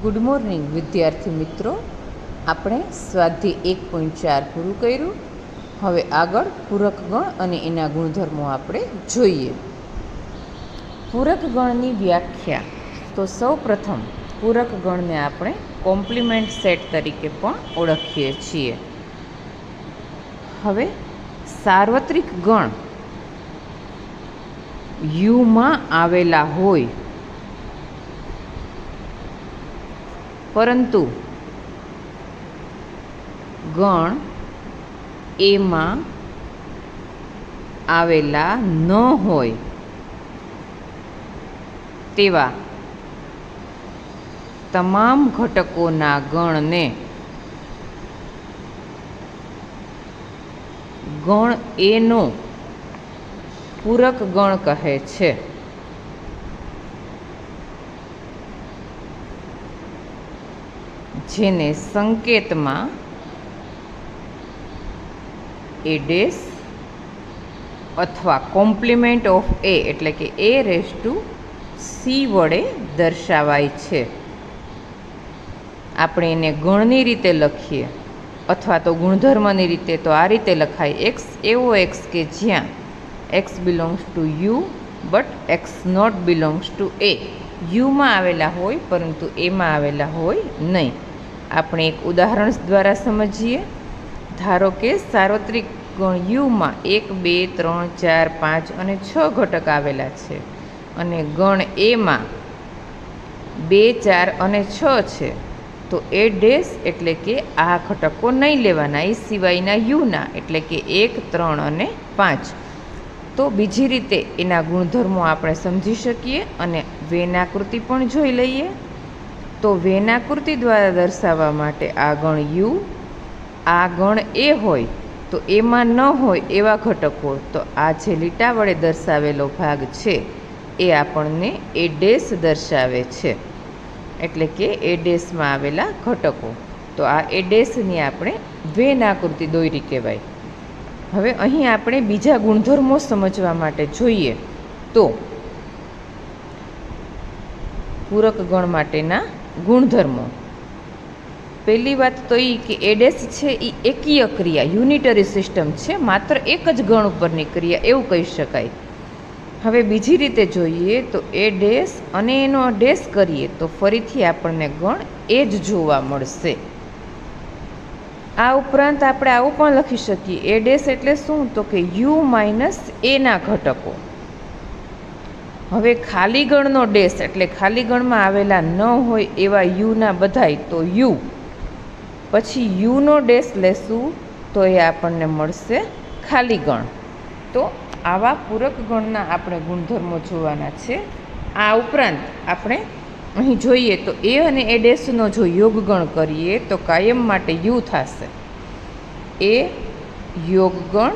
Good morning વિદ્યાર્થી મિત્રો, આપણે સ્વાધ્યાય 1.4 પૂરું કર્યું. હવે આગળ પૂરક ગણ અને એના ગુણધર્મો આપણે જોઈએ. પૂરક ગણની વ્યાખ્યા. તો સૌ પ્રથમ પૂરક ગણને આપણે કોમ્પ્લિમેન્ટ સેટ તરીકે પણ ઓળખીએ છીએ. હવે સાર્વત્રિક ગણ યુમાં આવેલા હોય પરંતુ ગણ એમાં આવેલા ન હોય તેવા તમામ ઘટકોના ગણને ગણ એનો પૂરક ગણ કહે છે. જેને સંકેતમાં એ ડેશ અથવા કોમ્પ્લિમેન્ટ ઓફ એ એટલે કે એ રેઝ ટુ સી વડે દર્શાવાય છે. આપણે એને ગણની રીતે લખીએ અથવા તો ગુણધર્મની રીતે તો આ રીતે લખાય: એક્સ એવો એક્સ કે જ્યાં x belongs to U but x not belongs to A. યુમાં આવેલા હોય પરંતુ એમાં આવેલા હોય નહીં. આપણે એક ઉદાહરણ દ્વારા સમજીએ. ધારો કે સાર્વત્રિક ગણ યુમાં 1, 2, 3, 4, 5 અને 6 ઘટક આવેલા છે અને ગણ એમાં 2, 4 અને 6 છે. તો એ ડેશ એટલે કે આ ઘટકો નહીં લેવાના, એ સિવાયના યુના એટલે કે 1, 3 અને 5. તો બીજી રીતે એના ગુણધર્મો આપણે સમજી શકીએ અને વેન આકૃતિ પણ જોઈ લઈએ. તો વેન આકૃતિ દ્વારા દર્શાવવા માટે આ ગણ યુ, આ ગણ એ હોય તો એમાં ન હોય એવા ઘટકો, તો આ જે લીટા વડે દર્શાવેલો ભાગ છે એ આપણને એ ડેશ દર્શાવે છે, એટલે કે એ ડેશમાં આવેલા ઘટકો. તો આ એ ડેશની આપણે વેન આકૃતિ દોરી કહેવાય. હવે અહીં આપણે બીજા ગુણધર્મો સમજવા માટે જોઈએ. તો પૂરક ગણ માટેના ગુણધર્મો. પહેલી વાત તો એ કે એ ડેશ છે એ એકીય ક્રિયા, યુનિટરી સિસ્ટમ છે, માત્ર એક જ ગણ ઉપરની ક્રિયા એવું કહી શકાય. હવે બીજી રીતે જોઈએ તો એ ડેશ અને એનો ડેશ કરીએ તો ફરીથી આપણને ગણ એ જ જોવા મળશે. આ ઉપરાંત આપણે આવું પણ લખી શકીએ: એ ડેશ એટલે શું? તો કે યુ માઇનસ એના ઘટકો. હવે ખાલી ગણનો ડેશ એટલે ખાલી ગણમાં આવેલા ન હોય એવા યુના બધાય, તો યુ. પછી યુનો ડેશ લેશું તો એ આપણને મળશે ખાલી ગણ. તો આવા પૂરક ગણના આપણે ગુણધર્મો જોવાના છે. આ ઉપરાંત આપણે અહીં જોઈએ તો એ અને એ ડેશનો જો યોગ ગણ કરીએ તો કાયમ માટે યુ થશે. એ યોગ ગણ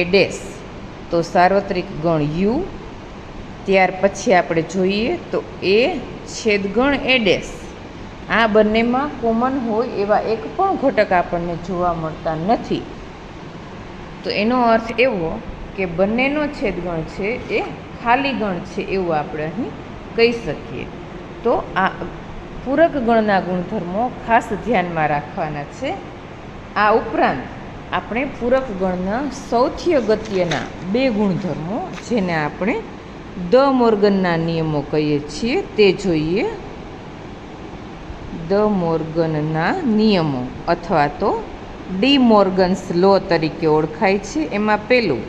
એ ડેશ, તો સાર્વત્રિક ગણ યુ. ત્યાર પછી આપણે જોઈએ તો એ છેદગણ એ ડેશ. આ બંનેમાં કોમન હોય એવા એક પણ ઘટક આપણને જોવા મળતા નથી. તો એનો અર્થ એવો કે બંનેનો છેદગણ છે એ ખાલી ગણ છે એવું આપણે અહીં કહી શકીએ. તો આ પૂરક ગણના ગુણધર્મો ખાસ ધ્યાનમાં રાખવાના છે. આ ઉપરાંત આપણે પૂરક ગણના સૌથી અગત્યના 2 ગુણધર્મો, જેને આપણે દ મોર્ગનના નિયમો કહીએ છીએ, તે જોઈએ. દ મોર્ગનના નિયમો અથવા તો ડી મોર્ગન્સ લો તરીકે ઓળખાય છે. એમાં પહેલું,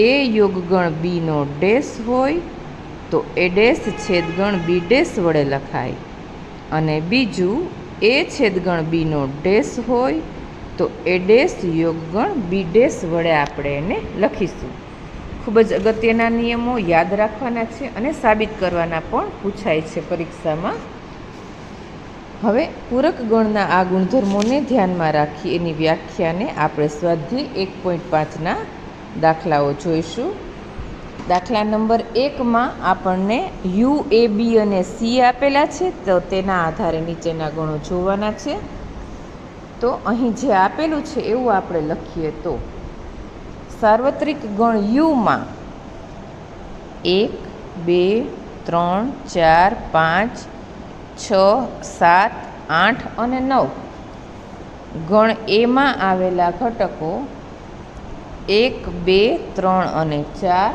એ યોગગણ બીનો ડેશ હોય તો એ ડેશ છેદગણ બી ડેશ વડે લખાય, અને બીજું, એ છેદગણ બીનો ડેશ હોય તો એ ડેશ યોગગણ બી ડેશ વડે આપણે એને લખીશું. ખૂબ જ અગત્યના નિયમો યાદ રાખવાના છે અને સાબિત કરવાના પણ પૂછાય છે પરીક્ષામાં. હવે પૂરક ગણના આ ગુણધર્મોને ધ્યાનમાં રાખી એની વ્યાખ્યાને આપણે સ્વાધ્યાય 1.5ના દાખલાઓ જોઈશું. દાખલા નંબર 1માં આપણને યુ, એ, બી અને સી આપેલા છે, તો તેના આધારે નીચેના ગણો જોવાના છે. તો અહીં જે આપેલું છે એવું આપણે લખીએ તો સાર્વત્રિક ગણ યુમાં 1, 2, 3, 4, 5 6, 7, 8 અને 9. ગણ એમાં આવેલા ઘટકો 1, 2, 3 અને 4.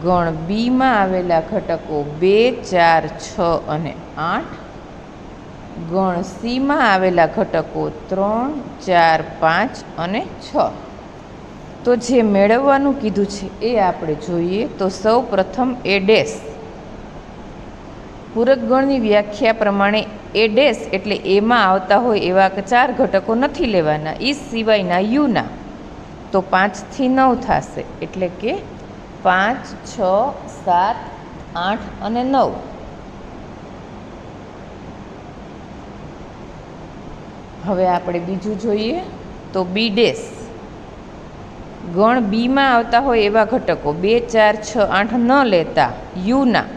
ગણ બીમાં આવેલા ઘટકો 2, 4, 6 અને 8. ગણ સીમાં આવેલા ઘટકો 3, 4, 5 અને 6. તો જે મેળવવાનું કીધું છે એ આપણે જોઈએ. તો સૌ પ્રથમ એ ડેશ. પૂરક ગણની વ્યાખ્યા પ્રમાણે એ ડેશ એટલે એમાં આવતા હોય એવા 4 ઘટકો નથી લેવાના, એ સિવાયના યુના. તો 5 થી 9 થશે, એટલે કે 5, 6, 7, 8 અને 9. હવે આપણે બીજું જોઈએ. તો બી ડેશ. ગણ બીમાં આવતા હોય એવા ઘટકો 2, 4, 6, 8 ન લેતા યુના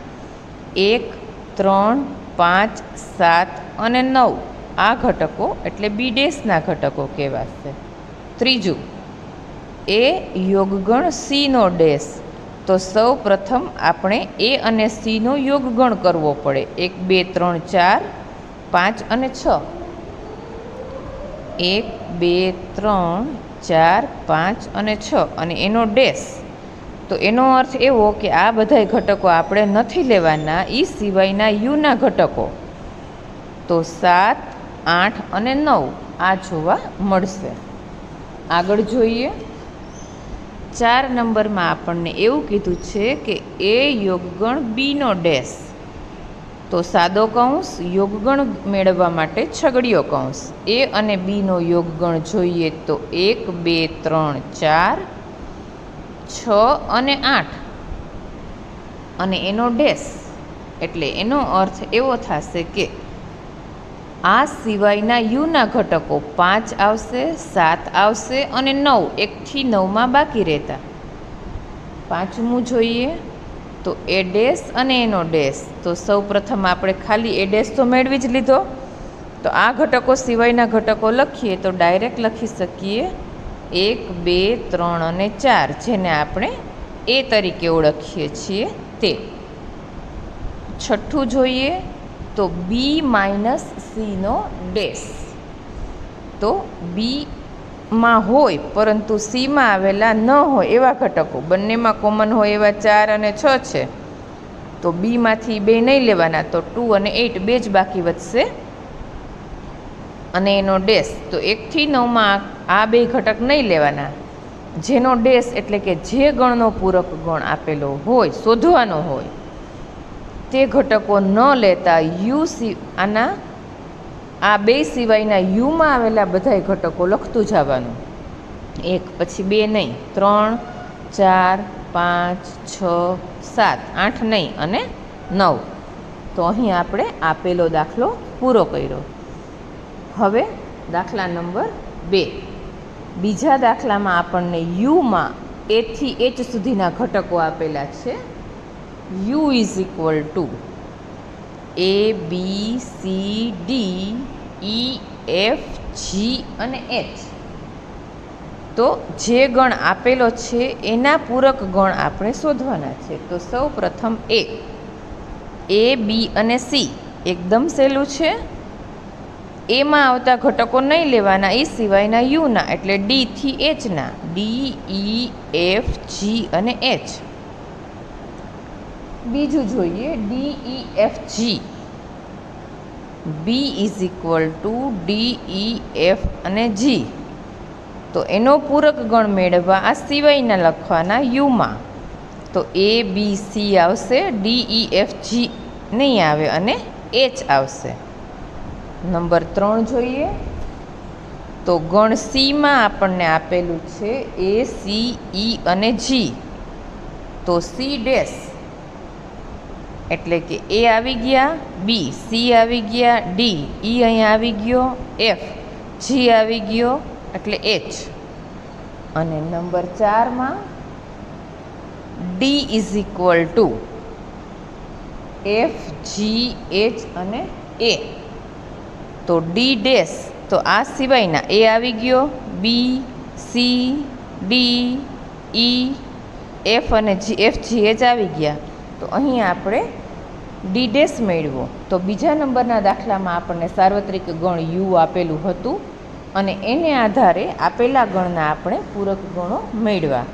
1, 3, 5, 7 અને 9. આ ઘટકો એટલે બી ડેશના ઘટકો કહેવાશે. ત્રીજું એ યોગગણ સીનો ડેશ. તો સૌ પ્રથમ આપણે એ અને સીનો યોગગણ કરવો પડે. 1, 2, 3, 4, 5 અને 6. 1, 2, 3, 4, 5 અને 6 અને એનો ડેશ. તો એનો અર્થ એવો કે આ બધાય ઘટકો આપણે નથી લેવાના, એ સિવાયના યુના ઘટકો. તો 7, 8 અને 9 આ જોવા મળશે. આગળ જોઈએ. 4 નંબરમાં આપણને એવું કીધું છે કે એ યોગગણ બીનો ડેશ. તો સાદો કૌંસ, યોગગણ મેળવવા માટે છગડીયો કૌંસ. એ અને બીનો યોગગણ જોઈએ તો 1, 2, 3, 4, 6 અને 8 અને એનો ડેશ. એટલે એનો અર્થ એવો થશે કે આ સિવાયના યુના ઘટકો 5 આવશે, 7 આવશે અને 9, 1 થી 9માં બાકી રહેતા. પાંચમું જોઈએ તો એ ડેશ અને એનો ડેશ. તો સૌ પ્રથમ આપણે ખાલી એ ડેશ તો મેળવી જ લીધો. તો આ ઘટકો સિવાયના ઘટકો લખીએ તો ડાયરેક્ટ લખી શકીએ 1, 2, 3 અને 4, જેને આપણે એ તરીકે ઓળખીએ છીએ તે. છઠ્ઠું જોઈએ તો બી માઇનસ સીનો ડેશ. તો બીમાં હોય પરંતુ સીમાં આવેલા ન હોય એવા ઘટકો, બંનેમાં કોમન હોય એવા 4 અને 6 છે. તો બીમાંથી 2 નહીં લેવાના, તો 2 અને 8 2 જ બાકી વધશે. અને એનો ડેશ. તો 1 થી 9માં આ 2 ઘટક નહીં લેવાના. જેનો ડેશ એટલે કે જે ગણનો પૂરક ગણ આપેલો હોય, શોધવાનો હોય, તે ઘટકો ન લેતા યુ આના આ 2 સિવાયના યુમાં આવેલા બધાય ઘટકો લખતું જવાનું. 1 પછી 2 નહીં, 3, 4, 5, 6, 7, 8 નહીં અને 9. તો અહીં આપણે આપેલો દાખલો પૂરો કર્યો. હવે દાખલા નંબર 2. બીજા દાખલામાં આપણને યુમાં એ થી એચ સુધીના ઘટકો આપેલા છે. U is equal to A, B, C, D, E, F, G અને એચ. તો જે ગણ આપેલો છે એના પૂરક ગણ આપણે શોધવાના છે. તો સૌ પ્રથમ એ, બી અને સી એકદમ સહેલું છે. એમાં આવતા ઘટકો નહીં લેવાના, એ સિવાયના યુના એટલે ડી થી એચના. ડી, ઈ, એફ, જી અને એચ. બીજું જોઈએ D, E, F, G. B is equal to D, E, F અને જી. તો એનો પૂરક ગણ મેળવવા આ સિવાયના લખવાના યુમાં. તો એ, બી, સી આવશે, ડી, ઈ, એફ, જી નહીં આવે અને એચ આવશે. નંબર 3 જોઈએ તો ગણ સીમાં આપણને આપેલું છે એ, સી, ઈ અને જી. તો સી ડેશ એટલે કે એ આવી ગયા, બી, સી આવી ગયા, ડી, ઈ અહીંયા આવી ગયો, એફ, જી આવી ગયો એટલે એચ. અને નંબર 4માં D is equal to F, G, H અને એ. તો ડી ડેશ, તો આ સિવાયના એ આવી ગયો, બી, સી, ડી, ઈ, એફ અને જી, એફ, જી, એચ આવી ગયા. તો અહીં આપણે ડી ડેશ મેળવો. તો બીજા નંબરના દાખલામાં આપણને સાર્વત્રિક ગણ યુ આપેલું હતું અને એને આધારે આપેલા ગણના આપણે પૂરક ગણો મેળવ્યા.